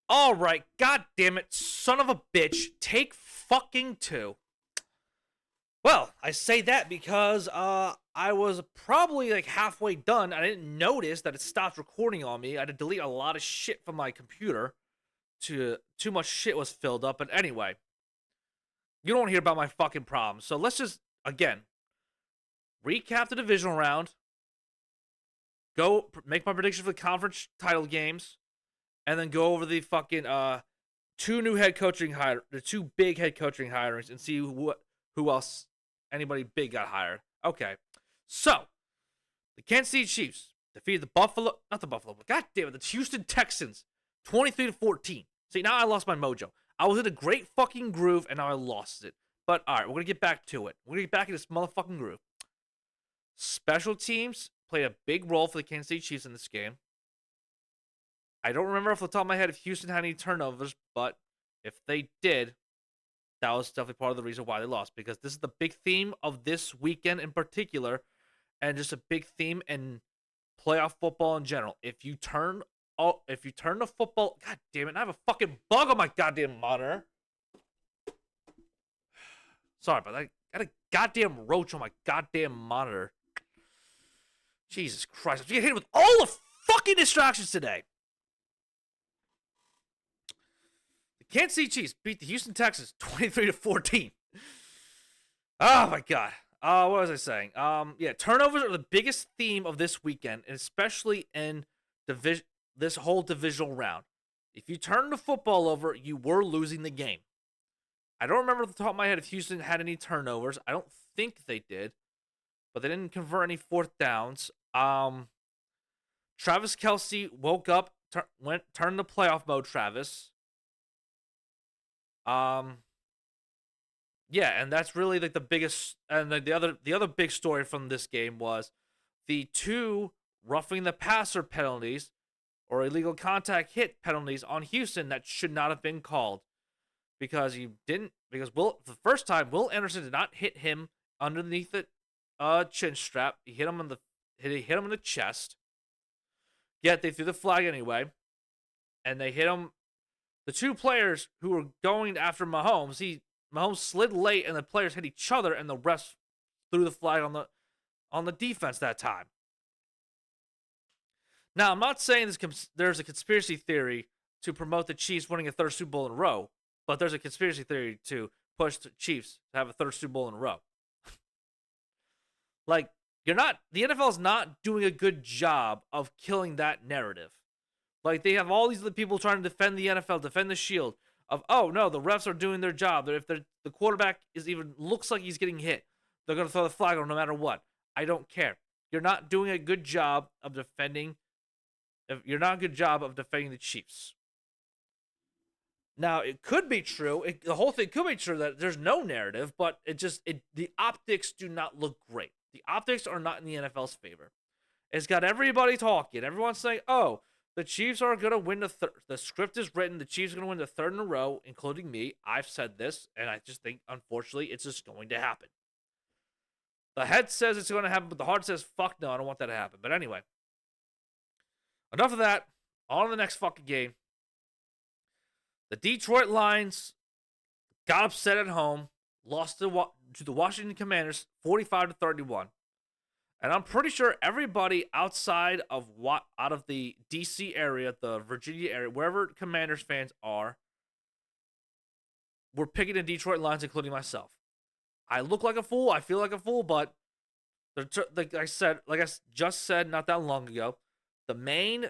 All right, god damn it, son of a bitch, take fucking two. Well, I say that because I was probably like halfway done. I didn't notice that it stopped recording on me. I had to delete a lot of shit from my computer. Too much shit was filled up. But anyway, you don't hear about my fucking problems. So let's just again recap the divisional round. Go make my prediction for the conference title games, and then go over the fucking the two big head coaching hirings, and see who else, anybody big got hired. Okay, so the Kansas City Chiefs defeated not the Buffalo, but god damn it, the Houston Texans, 23-14. See, now I lost my mojo. I was in a great fucking groove, and now I lost it. But all right, we're gonna get back to it. We're gonna get back in this motherfucking groove. Special teams played a big role for the Kansas City Chiefs in this game. I don't remember off the top of my head if Houston had any turnovers, but if they did, that was definitely part of the reason why they lost, because this is the big theme of this weekend in particular, and just a big theme in playoff football in general. If you turn the football, god damn it, I have a fucking bug on my goddamn monitor. Sorry, but I got a goddamn roach on my goddamn monitor. Jesus Christ, I'm getting hit with all the fucking distractions today. The Kansas City Chiefs beat the Houston Texans 23-14. Oh my god. What was I saying? Yeah, turnovers are the biggest theme of this weekend, and especially in this whole divisional round. If you turn the football over, you were losing the game. I don't remember off the top of my head if Houston had any turnovers. I don't think they did, but they didn't convert any fourth downs. Travis Kelce woke up, turned to playoff mode. Travis. Yeah, and that's really like the biggest. And the other big story from this game was the two roughing the passer penalties or illegal contact hit penalties on Houston that should not have been called, because the first time Will Anderson did not hit him underneath the chin strap. He hit him in the chest. Yet they threw the flag anyway, and they hit him. The two players who were going after Mahomes, Mahomes slid late, and the players hit each other, and the refs threw the flag on the defense that time. Now, I'm not saying there's a conspiracy theory to promote the Chiefs winning a third Super Bowl in a row, but there's a conspiracy theory to push the Chiefs to have a third Super Bowl in a row. Like, the NFL is not doing a good job of killing that narrative. Like, they have all these other people trying to defend the NFL, defend the shield of, oh no, the refs are doing their job. That if the quarterback looks like he's getting hit, they're gonna throw the flag on him no matter what. I don't care. You're not doing a good job of defending. You're not a good job of defending the Chiefs. Now, it could be true. The whole thing could be true that there's no narrative, but the optics do not look great. The optics are not in the NFL's favor. It's got everybody talking. Everyone's saying, oh, the Chiefs are going to win the script is written. The Chiefs are going to win the third in a row, including me. I've said this, and I just think, unfortunately, it's just going to happen. The head says it's going to happen, but the heart says, fuck no, I don't want that to happen. But anyway, enough of that. On to the next fucking game. The Detroit Lions got upset at home, lost to the Washington Commanders 45-31. And I'm pretty sure everybody outside of out of the DC area, the Virginia area, wherever Commanders fans are, were picking the Detroit Lions, including myself. I look like a fool, I feel like a fool, but like I just said not that long ago, the main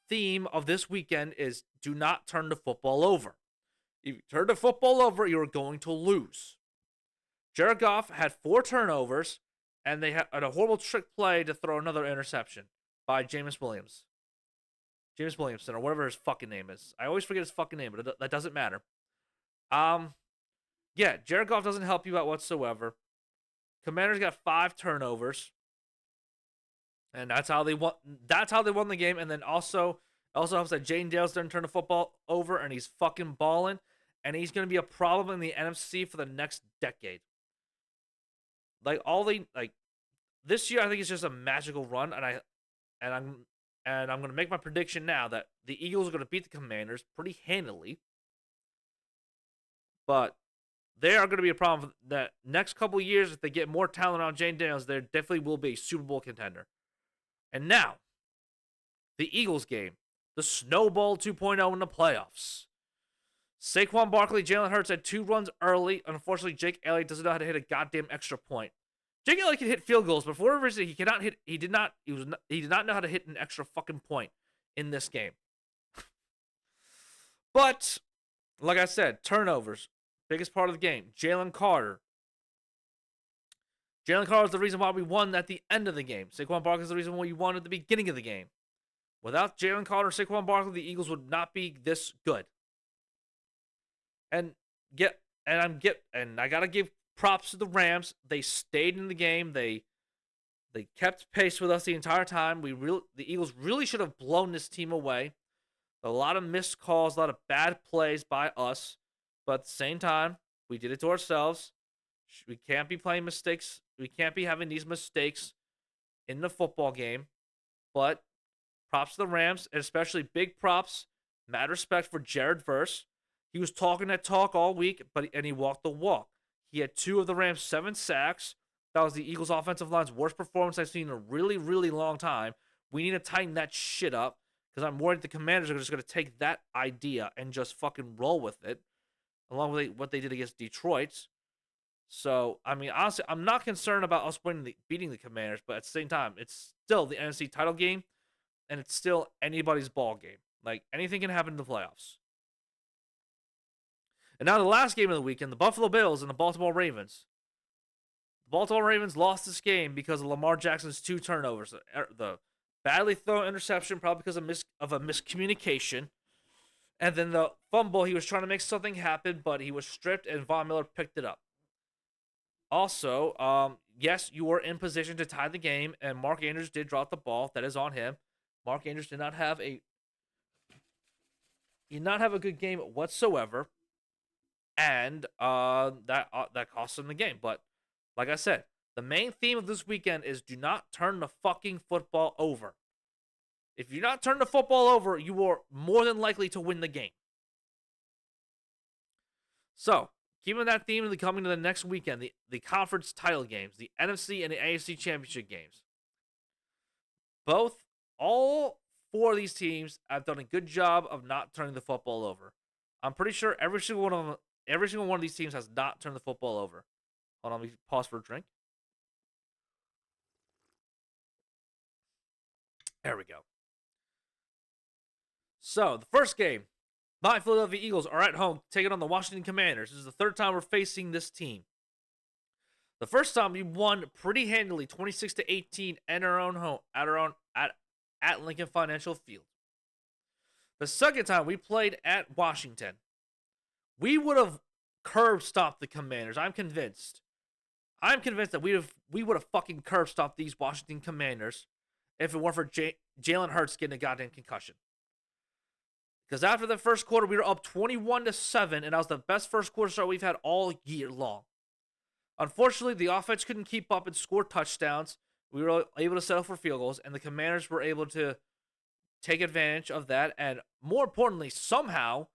theme of this weekend is do not turn the football over. If you turn the football over, you're going to lose. Jared Goff had 4 turnovers, and they had a horrible trick play to throw another interception by Jameis Williamson, or whatever his fucking name is. I always forget his fucking name, but that doesn't matter. Yeah, Jared Goff doesn't help you out whatsoever. Commanders got 5 turnovers, and that's how they won. That's how they won the game. And then also helps that Jane Dale's didn't turn the football over, and he's fucking balling, and he's going to be a problem in the NFC for the next decade. This year, I think it's just a magical run, and and I'm going to make my prediction now that the Eagles are going to beat the Commanders pretty handily. But they are going to be a problem for that next couple years. If they get more talent on Jane Daniels, there definitely will be a Super Bowl contender. And now, the Eagles game, the Snowball 2.0 in the playoffs. Saquon Barkley, Jalen Hurts had 2 runs early. Unfortunately, Jake Elliott doesn't know how to hit a goddamn extra point. Jake Elliott can hit field goals, but for whatever reason, he cannot hit. He did not know how to hit an extra fucking point in this game. But like I said, turnovers, biggest part of the game. Jalen Carter is the reason why we won at the end of the game. Saquon Barkley is the reason why we won at the beginning of the game. Without Jalen Carter, Saquon Barkley, the Eagles would not be this good. And I gotta give props to the Rams. They stayed in the game. They kept pace with us the entire time. The Eagles really should have blown this team away. A lot of missed calls, a lot of bad plays by us. But at the same time, we did it to ourselves. We can't be playing mistakes. We can't be having these mistakes in the football game. But props to the Rams, and especially big props, mad respect for Jared Verse. He was talking that talk all week, and he walked the walk. He had 2 of the Rams' 7 sacks. That was the Eagles' offensive line's worst performance I've seen in a really, really long time. We need to tighten that shit up, because I'm worried the Commanders are just going to take that idea and just fucking roll with it, along with what they did against Detroit. So, I mean, honestly, I'm not concerned about us beating the Commanders, but at the same time, it's still the NFC title game, and it's still anybody's ball game. Like, anything can happen in the playoffs. And now the last game of the weekend, the Buffalo Bills and the Baltimore Ravens. The Baltimore Ravens lost this game because of Lamar Jackson's 2 turnovers. The badly thrown interception, probably because of a miscommunication. And then the fumble, he was trying to make something happen, but he was stripped, and Von Miller picked it up. Also, yes, you were in position to tie the game, and Mark Andrews did drop the ball. That is on him. Mark Andrews did not have a good game whatsoever. And that cost him the game. But like I said, the main theme of this weekend is do not turn the fucking football over. If you not turn the football over, you are more than likely to win the game. So, keeping that theme coming to the next weekend, the conference title games, the NFC and the AFC championship games. All 4 of these teams have done a good job of not turning the football over. I'm pretty sure every single one of these teams has not turned the football over. Hold on, let me pause for a drink. There we go. So, the first game, my Philadelphia Eagles are at home taking on the Washington Commanders. This is the 3rd time we're facing this team. The first time we won pretty handily, 26-18 at our own home, at Lincoln Financial Field. The second time we played at Washington, we would have curb stomped the Commanders. I'm convinced that we would have fucking curb stomped these Washington Commanders if it weren't for Jalen Hurts getting a goddamn concussion. Because after the first quarter, we were up 21-7, and that was the best first quarter start we've had all year long. Unfortunately, the offense couldn't keep up and score touchdowns. We were able to settle for field goals, and the Commanders were able to take advantage of that, and more importantly, somehow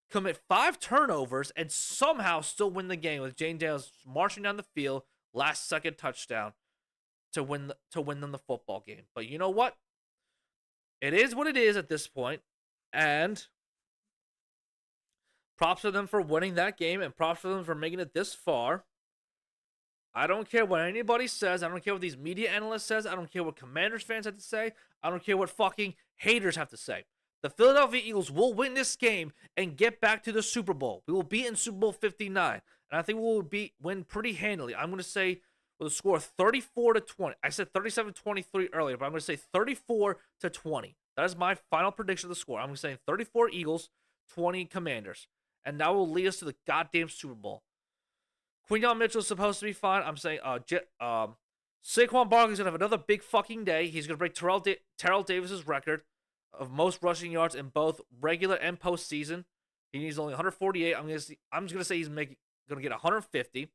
commit 5 turnovers and somehow still win the game with Jane Daniels marching down the field, last-second touchdown to win them the football game. But you know what? It is what it is at this point, and props to them for winning that game, and props to them for making it this far. I don't care what anybody says. I don't care what these media analysts says. I don't care what Commanders fans have to say. I don't care what fucking haters have to say. The Philadelphia Eagles will win this game and get back to the Super Bowl. We will be in Super Bowl 59, and I think we will win pretty handily. I'm going to say with a score of 34-20. I said 37-23 earlier, but I'm going to say 34-20. That is my final prediction of the score. I'm going to say 34 Eagles, 20 Commanders, and that will lead us to the goddamn Super Bowl. Quinyon Mitchell is supposed to be fine. I'm saying Saquon Barkley's going to have another big fucking day. He's going to break Terrell Davis's record of most rushing yards in both regular and postseason. He needs only 148. I'm just going to say he's going to get 150.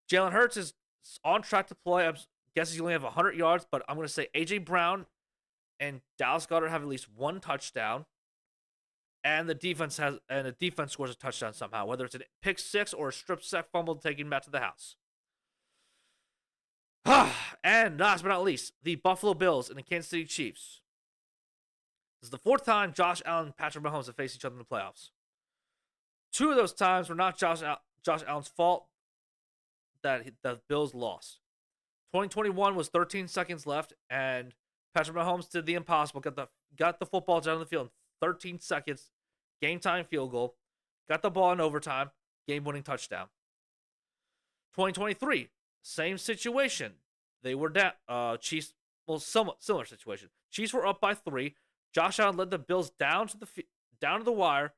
Jalen Hurts is on track to play. I guess he's only have 100 yards, but I'm going to say A.J. Brown and Dallas Goedert have at least one touchdown, and the defense scores a touchdown somehow, whether it's a pick six or a strip sack fumble taking back to the house. And last but not least, the Buffalo Bills and the Kansas City Chiefs. This is the fourth time Josh Allen and Patrick Mahomes have faced each other in the playoffs. Two of those times were not Josh Allen's fault that the Bills lost. 2021 was 13 seconds left, and Patrick Mahomes did the impossible, got the football down the field in 13 seconds, game-time field goal, got the ball in overtime, game-winning touchdown. 2023, same situation. They were down. Chiefs, somewhat similar situation. Chiefs were up by 3. Josh Allen led the Bills down to the wire.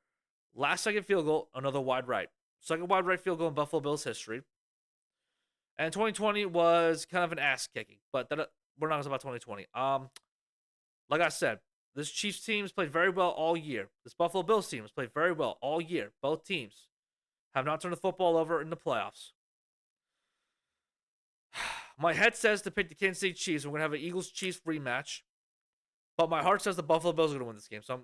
Last second field goal, another wide right. Second wide right field goal in Buffalo Bills history. And 2020 was kind of an ass kicking, but we're not talking about 2020. Like I said, this Chiefs team has played very well all year. This Buffalo Bills team has played very well all year. Both teams have not turned the football over in the playoffs. My head says to pick the Kansas City Chiefs. We're going to have an Eagles-Chiefs rematch. But my heart says the Buffalo Bills are going to win this game. So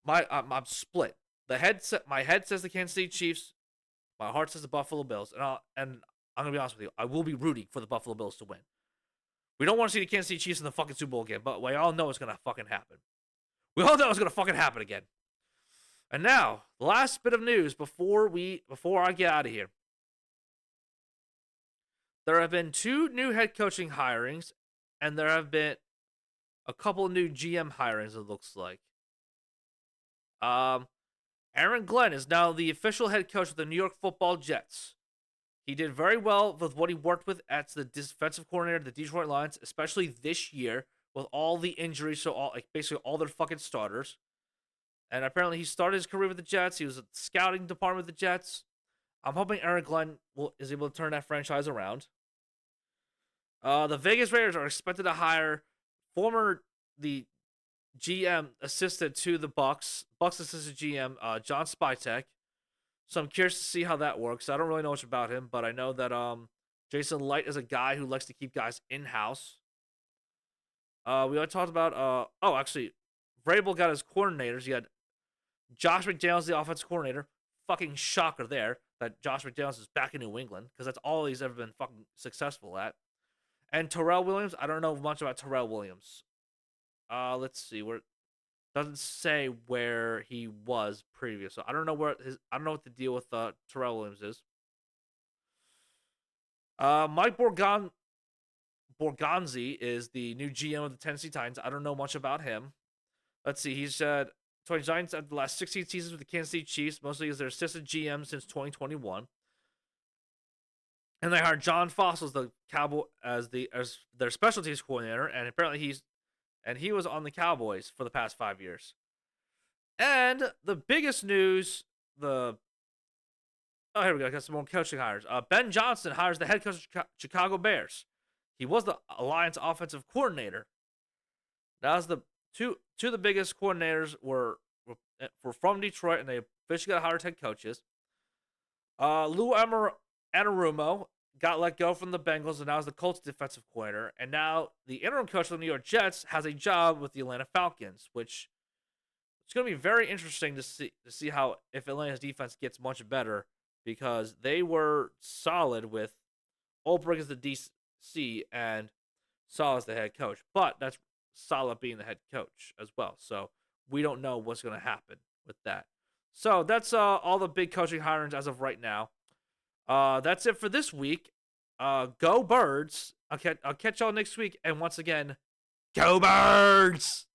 I'm split. My head says the Kansas City Chiefs. My heart says the Buffalo Bills. And I'm going to be honest with you. I will be rooting for the Buffalo Bills to win. We don't want to see the Kansas City Chiefs in the fucking Super Bowl again. But we all know it's going to fucking happen. We all know it's going to fucking happen again. And now, the last bit of news before I get out of here. There have been 2 new head coaching hirings, and there have been a couple of new GM hirings, it looks like. Aaron Glenn is now the official head coach of the New York Football Jets. He did very well with what he worked with as the defensive coordinator of the Detroit Lions, especially this year with all the injuries, so basically all their fucking starters. And apparently he started his career with the Jets. He was at the scouting department with the Jets. I'm hoping Aaron Glenn is able to turn that franchise around. The Vegas Raiders are expected to hire the GM assistant to the Bucks assistant GM, John Spytek. So I'm curious to see how that works. I don't really know much about him, but I know that Jason Light is a guy who likes to keep guys in-house. We already talked about, actually, Vrabel got his coordinators. He had Josh McDaniels, the offensive coordinator. Fucking shocker there that Josh McDaniels is back in New England, because that's all he's ever been fucking successful at. And Terrell Williams, I don't know much about Terrell Williams. Let's see, where doesn't say where he was previous. So I don't know what the deal with Terrell Williams is. Mike Borgonzi is the new GM of the Tennessee Titans. I don't know much about him. Let's see, he's said 20 Giants at the last 16 seasons with the Kansas City Chiefs, mostly as their assistant GM since 2021. And they hired John Fossil as their special teams coordinator, and apparently he was on the Cowboys for the past 5 years. And the biggest news, here we go. I got some more coaching hires. Ben Johnson hires the head coach of Chicago Bears. He was the Alliance offensive coordinator. That was two of the biggest coordinators were from Detroit, and they officially got hired head coaches. Lou Anarumo got let go from the Bengals and now is the Colts defensive coordinator. And now the interim coach of the New York Jets has a job with the Atlanta Falcons, which it's going to be very interesting to see how if Atlanta's defense gets much better, because they were solid with Ulbrich as the DC and Saul as the head coach. But that's solid being the head coach as well. So we don't know what's going to happen with that. So that's all the big coaching hirings as of right now. That's it for this week. Go Birds. I'll catch y'all next week. And once again, go Birds!